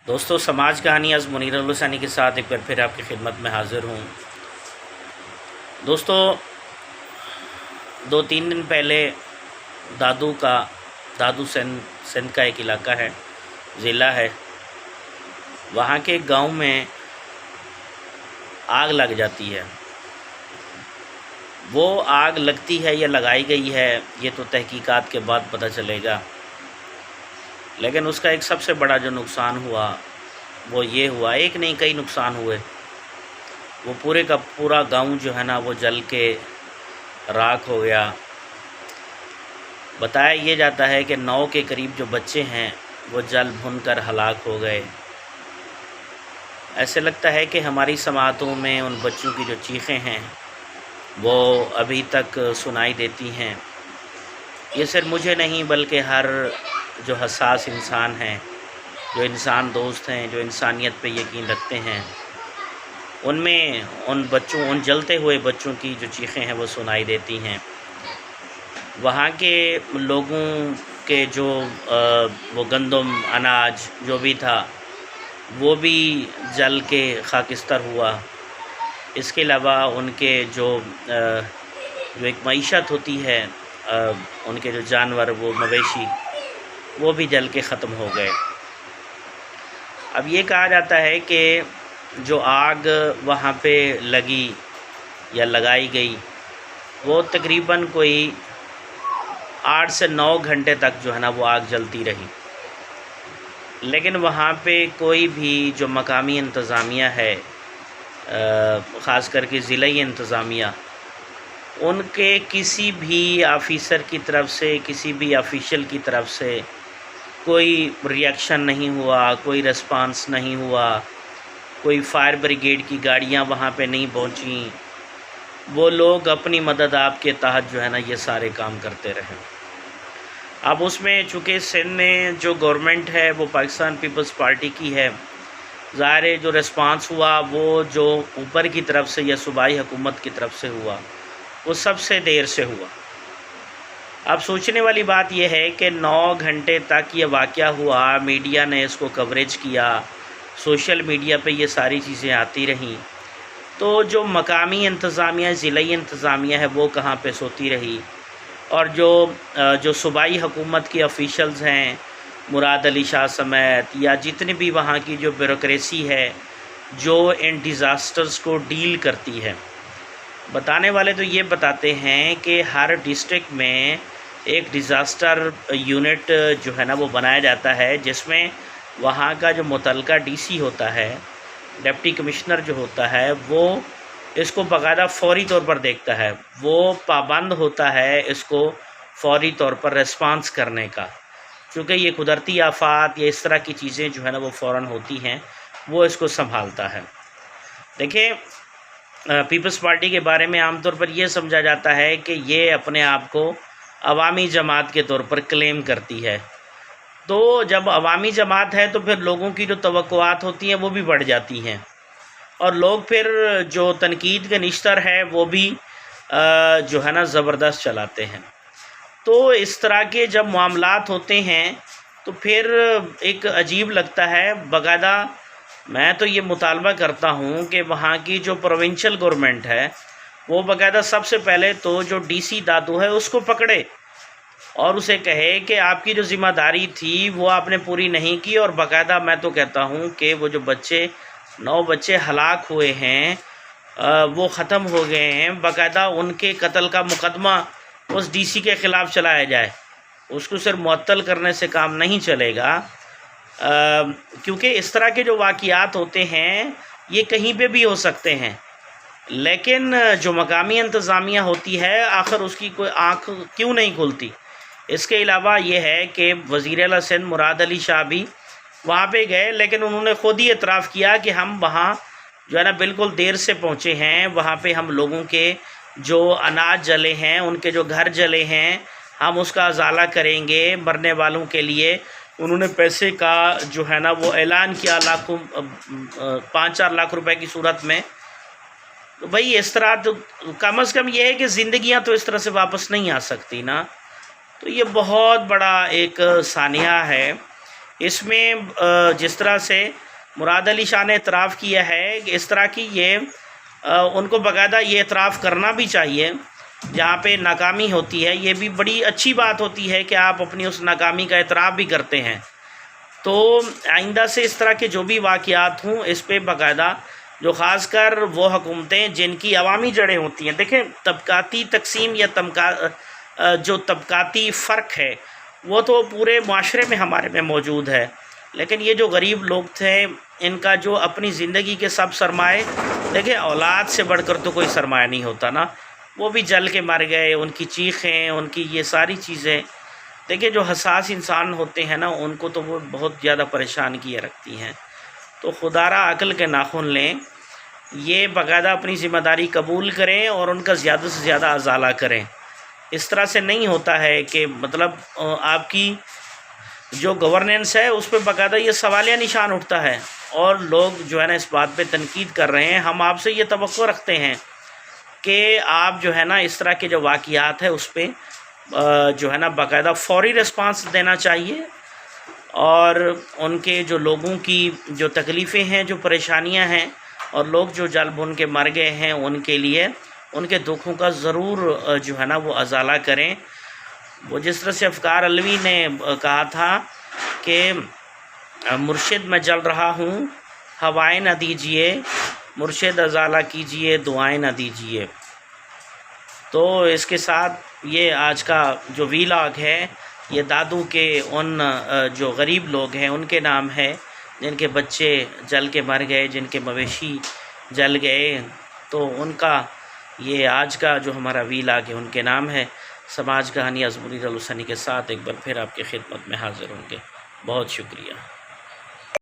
दोस्तों, समाज कहानी आज मुनीर हुसैनी के साथ एक बार फिर आपकी खिदमत में हाज़िर हूँ। दोस्तों, 2-3 दिन पहले दादू सिंध का एक इलाका है, ज़िला है। वहाँ के गांव में आग लग जाती है। वो आग लगती है या लगाई गई है, ये तो तहकीकात के बाद पता चलेगा। लेकिन उसका एक सबसे बड़ा जो नुकसान हुआ वो ये हुआ, एक नहीं कई नुकसान हुए। वो पूरे का पूरा गांव जो है ना वो जल के राख हो गया। बताया ये जाता है कि 9 के करीब जो बच्चे हैं वो जल भुन कर हलाक हो गए। ऐसे लगता है कि हमारी समातों में उन बच्चों की जो चीखें हैं वो अभी तक सुनाई देती हैं। ये सिर्फ मुझे नहीं बल्कि हर जो हसास इंसान हैं, जो इंसान दोस्त हैं, जो इंसानियत पे यकीन रखते हैं, उनमें उन जलते हुए बच्चों की जो चीखें हैं वो सुनाई देती हैं। वहाँ के लोगों के जो वो गंदम अनाज जो भी था वो भी जल के खाकिस्तर हुआ। इसके अलावा उनके जो एक मईशत होती है, उनके जो जानवर वो मवेशी वो भी जल के ख़त्म हो गए। अब ये कहा जाता है कि जो आग वहाँ पे लगी या लगाई गई वो तकरीबन कोई 8 से 9 घंटे तक जो है ना वो आग जलती रही। लेकिन वहाँ पे कोई भी जो मकामी इंतज़ामिया है, ख़ास करके ज़िलाई इंतज़ामिया, उनके किसी भी ऑफ़िसर की तरफ से, किसी भी ऑफिशियल की तरफ से कोई रिएक्शन नहीं हुआ, कोई रिस्पांस नहीं हुआ, कोई फायर ब्रिगेड की गाड़ियाँ वहाँ पे नहीं पहुँची। वो लोग अपनी मदद आप के तहत जो है ना ये सारे काम करते रहे। अब उसमें चूँकि सिंध में जो गवर्नमेंट है वो पाकिस्तान पीपल्स पार्टी की है, ज़ाहिर है जो रिस्पांस हुआ वो जो ऊपर की तरफ से या सूबाई हुकूमत की तरफ से हुआ वो सबसे देर से हुआ। अब सोचने वाली बात यह है कि 9 घंटे तक ये वाक़या हुआ, मीडिया ने इसको कवरेज किया, सोशल मीडिया पे ये सारी चीज़ें आती रहीं, तो जो मकामी इंतज़ामिया, ज़िलाई इंतज़ामिया है वो कहाँ पे सोती रही। और जो सूबाई हुकूमत की ऑफिशल्स हैं, मुराद अली शाह समेत, या जितने भी वहाँ की जो ब्यूरोक्रेसी है जो इन डिज़ास्टर्स को डील करती है, बताने वाले तो ये बताते हैं कि हर डिस्ट्रिक्ट में एक डिज़ास्टर यूनिट जो है ना वो बनाया जाता है, जिसमें वहाँ का जो मुतलका डीसी होता है, डिप्टी कमिश्नर जो होता है, वो इसको बाकायदा फ़ौरी तौर पर देखता है। वो पाबंद होता है इसको फ़ौरी तौर पर रिस्पांस करने का, क्योंकि ये कुदरती आफ़ात या इस तरह की चीज़ें जो है ना वो फ़ौरन होती हैं, वो इसको संभालता है। देखिए, पीपल्स पार्टी के बारे में आमतौर पर यह समझा जाता है कि ये अपने आप को अवामी जमात के तौर पर क्लेम करती है। तो जब अवामी जमात है तो फिर लोगों की जो तवक्कुआत होती हैं वो भी बढ़ जाती हैं, और लोग फिर जो तनकीद के निश्तर है वो भी जो है ना ज़बरदस्त चलाते हैं। तो इस तरह के जब मामलात होते हैं तो फिर एक अजीब लगता है। बाकायदा मैं तो ये मुतालबा करता हूँ कि वहाँ की जो प्रोविंशियल गवर्नमेंट है वो बाकायदा सबसे पहले तो जो डीसी दादू है उसको पकड़े और उसे कहे कि आपकी जो ज़िम्मेदारी थी वो आपने पूरी नहीं की। और बाकायदा मैं तो कहता हूँ कि वो जो 9 बच्चे हलाक हुए हैं, वो ख़त्म हो गए हैं, बाकायदा उनके कत्ल का मुकदमा उस डीसी के ख़िलाफ़ चलाया जाए। उसको सिर्फ मुअत्तल करने से काम नहीं चलेगा, क्योंकि इस तरह के जो वाक़ियात होते हैं ये कहीं पे भी हो सकते हैं। लेकिन जो मकामी इंतज़ामिया होती है आखिर उसकी कोई आँख क्यों नहीं खुलती। इसके अलावा ये है कि वज़ीर आला सिंध मुराद अली शाह भी वहाँ पे गए, लेकिन उन्होंने ख़ुद ही एतराफ़ किया कि हम वहाँ जो है ना बिल्कुल देर से पहुँचे हैं। वहाँ पे हम लोगों के जो अनाज जले हैं, उनके जो घर जले हैं, हम उसका अजाला करेंगे मरने वालों के लिए। उन्होंने पैसे का जो है ना वो ऐलान किया, 5-4 लाख रुपए की सूरत में। तो भाई इस तरह तो कम से कम ये है कि ज़िंदगियां तो इस तरह से वापस नहीं आ सकती ना। तो ये बहुत बड़ा एक सानिया है इसमें जिस तरह से मुराद अली शाह ने एतराफ़ किया है कि इस तरह की ये उनको बाकायदा ये एतराफ़ करना भी चाहिए जहाँ पे नाकामी होती है। ये भी बड़ी अच्छी बात होती है कि आप अपनी उस नाकामी का एतराफ़ भी करते हैं। तो आइंदा से इस तरह के जो भी वाक़यात हों इस पे बाकायदा जो ख़ासकर वो हुकूमतें जिनकी अवामी जड़ें होती हैं, देखें तबकाती तकसीम या जो तबकाती फ़र्क है वो तो पूरे माशरे में हमारे में मौजूद है, लेकिन ये जो गरीब लोग थे इनका जो अपनी ज़िंदगी के सब सरमाए, देखिए औलाद से बढ़कर तो कोई सरमाया नहीं होता ना, वो भी जल के मर गए, उनकी चीखें, उनकी ये सारी चीज़ें, देखिए जो हसास इंसान होते हैं ना उनको तो वो बहुत ज़्यादा परेशान किए रखती हैं। तो खुदारा अक्ल के नाखून लें, ये बाकायदा अपनी ज़िम्मेदारी कबूल करें और उनका ज़्यादा से ज़्यादा अजाला करें। इस तरह से नहीं होता है कि मतलब आपकी जो गवर्नेंस है उस पर बाकायदा ये सवालिया निशान उठता है और लोग जो है ना इस बात पे तनकीद कर रहे हैं। हम आपसे ये तवक्को रखते हैं कि आप जो है ना इस तरह के जो वाक़यात है उस पर जो है ना बाकायदा फ़ौरी रिस्पांस देना चाहिए और उनके जो लोगों की जो तकलीफ़ें हैं, जो परेशानियां हैं और लोग जो जल भुन के मर गए हैं उनके लिए उनके दुखों का ज़रूर जो है ना वो अजाला करें। वो जिस तरह से अफ़कार अलवी ने कहा था कि मुर्शिद मैं जल रहा हूँ, हवाएं न दीजिए, मुर्शिद अजाला कीजिए, दुआएं न दीजिए। तो इसके साथ ये आज का जो वीलॉग है ये दादू के उन जो गरीब लोग हैं उनके नाम है जिनके बच्चे जल के मर गए, जिनके मवेशी जल गए, तो उनका ये आज का जो हमारा वीलॉग है उनके नाम है। समाज कहानी अज़मुनीर अल हुसैनी के साथ एक बार फिर आपकी खिदमत में हाज़िर होंगे। बहुत शुक्रिया।